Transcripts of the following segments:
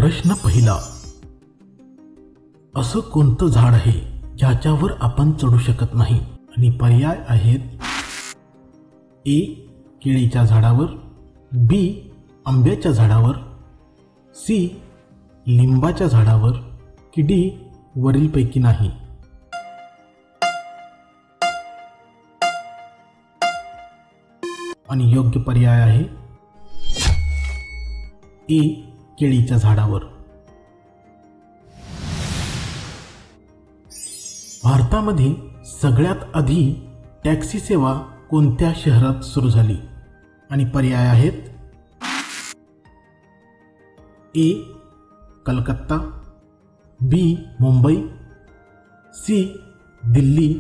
प्रश्न पहिला. असं कोणतं झाड आहे ज्याच्यावर आपण चढू शकत नाही? आणि पर्याय आहेत ए. केळीच्या झाडावर, बी. आंब्याच्या झाडावर, सी. लिंबाच्या झाडावर की डी. वरीलपैकी नाही. आणि योग्य पर्याय आहे ए. केळीच्या झाडावर. भारतामध्ये सगळ्यात आधी टॅक्सी सेवा कोणत्या शहरात सुरू झाली? आणि पर्याय आहेत ए. कलकत्ता, बी. मुंबई, सी. दिल्ली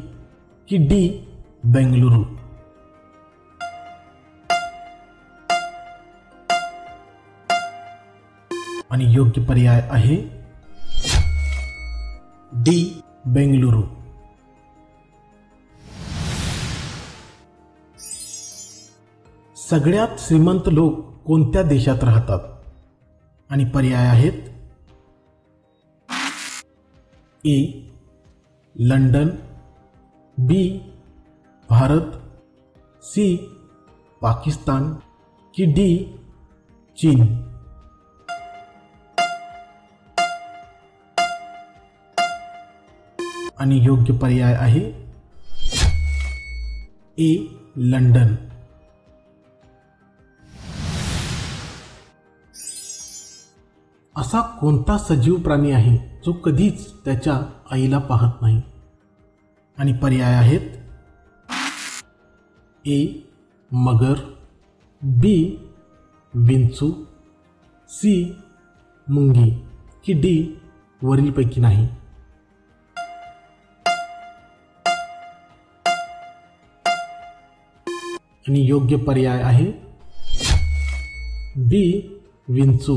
की डी. बेंगलुरू. आणि योग्य पर्याय आहे डी. बेंगलुरू. सगळ्यात श्रीमंत लोक कोणत्या देशात राहतात? आणि पर्याय आहेत ए. लंडन, बी. भारत, सी. पाकिस्तान की डी. चीन. आणि योग्य पर्याय आहे ए. लंडन. असा कोणता सजीव प्राणी आहे जो कधीच त्याच्या आईला पाहत नाही? आणि पर्याय आहेत ए. मगर, बी. विंचू, सी. मुंगी की डी. वरीलपैकी नाही. आणि योग्य पर्याय आहे बी. विंचू.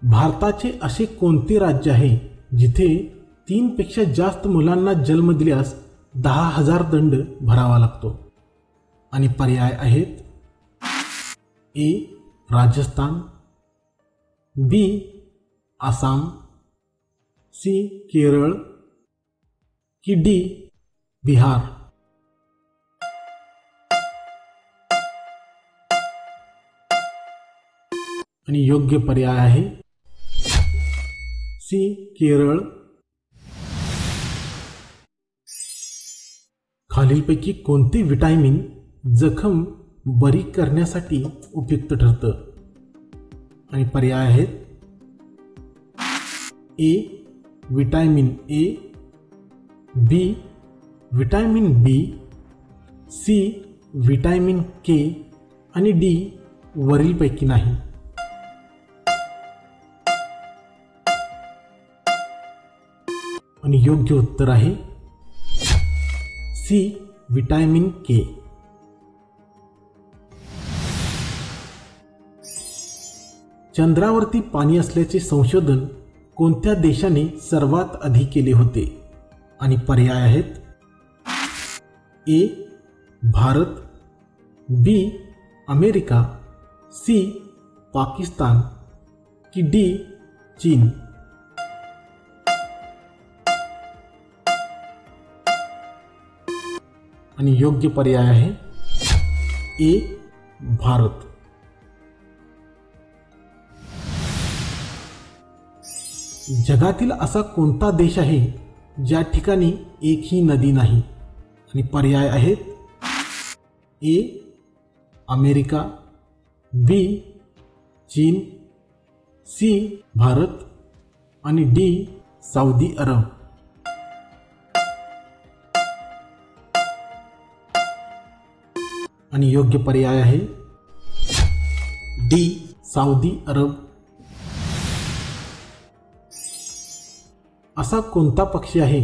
भारताचे असे कोणते राज्य आहे जिथे 3 पेक्षा जास्त मुलांना जन्म दिल्यास 10,000 दंड भरावा लागतो? आणि पर्याय आहेत ए. राजस्थान, बी. आसाम, सी. केरळ की डी. बिहार. आणि योग्य पर्याय आहे सी. केरळ. खालीलपैकी कोणते विटॅमिन जखम बरी करण्यासाठी उपयुक्त ठरतं? आणि पर्याय आहेत A. Vitamin A, B. Vitamin B, C. Vitamin K आणि डी. वरीलपैकी नाही. आणि योग्य उत्तर आहे सी. विटॅमिन के. चंद्रावरती पाणी असल्याचे संशोधन कोणत्या देशाने सर्वात आधी केले होते? आणि पर्याय आहेत A. Bharat, B. America, C. Pakistan की डी. चीन. आणि योग्य पर्याय आहे ए. भारत. जगातील असा कोणता देश आहे ज्या ठिकाणी एकही नदी नाही? आणि पर्याय आहेत ए. अमेरिका, बी. चीन, सी. भारत आणि डी. सौदी अरब. आणि योग्य पर्याय आहे डी. सौदी अरब. असा कोणता पक्षी आहे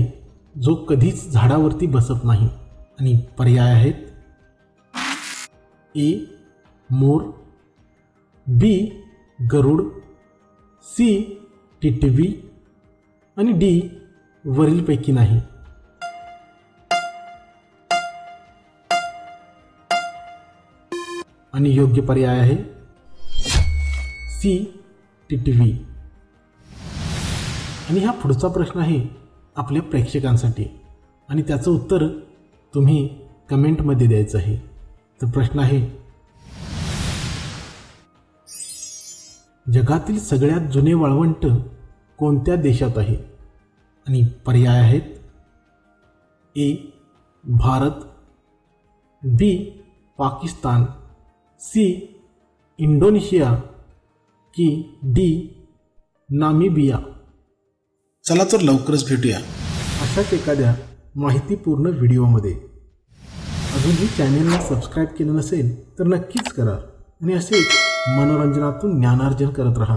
जो कधीच झाडावरती बसत नाही? आणि पर्याय आहेत ए. मोर, बी. गरुड, सी. टिटवी आणि डी. वरीलपैकी नाही. आणि योग्य पर्याय आहे सी टिटवी. आणि हा पुढचा प्रश्न आहे आपल्या प्रेक्षकांसाठी आणि त्याचं उत्तर तुम्ही कमेंटमध्ये द्यायचं आहे. तर प्रश्न आहे, जगातील सगळ्यात जुने वाळवंट कोणत्या देशात आहे? आणि पर्याय आहेत A Bharat, B Pakistan, C Indonesia की डी नामिबिया. चला तर लवकरच भेटूया अशाच एखाद्या माहितीपूर्ण व्हिडिओमध्ये. अजूनही चॅनेलला सबस्क्राईब केलं नसेल तर नक्कीच करा आणि असेच मनोरंजनातून ज्ञानार्जन करत राहा.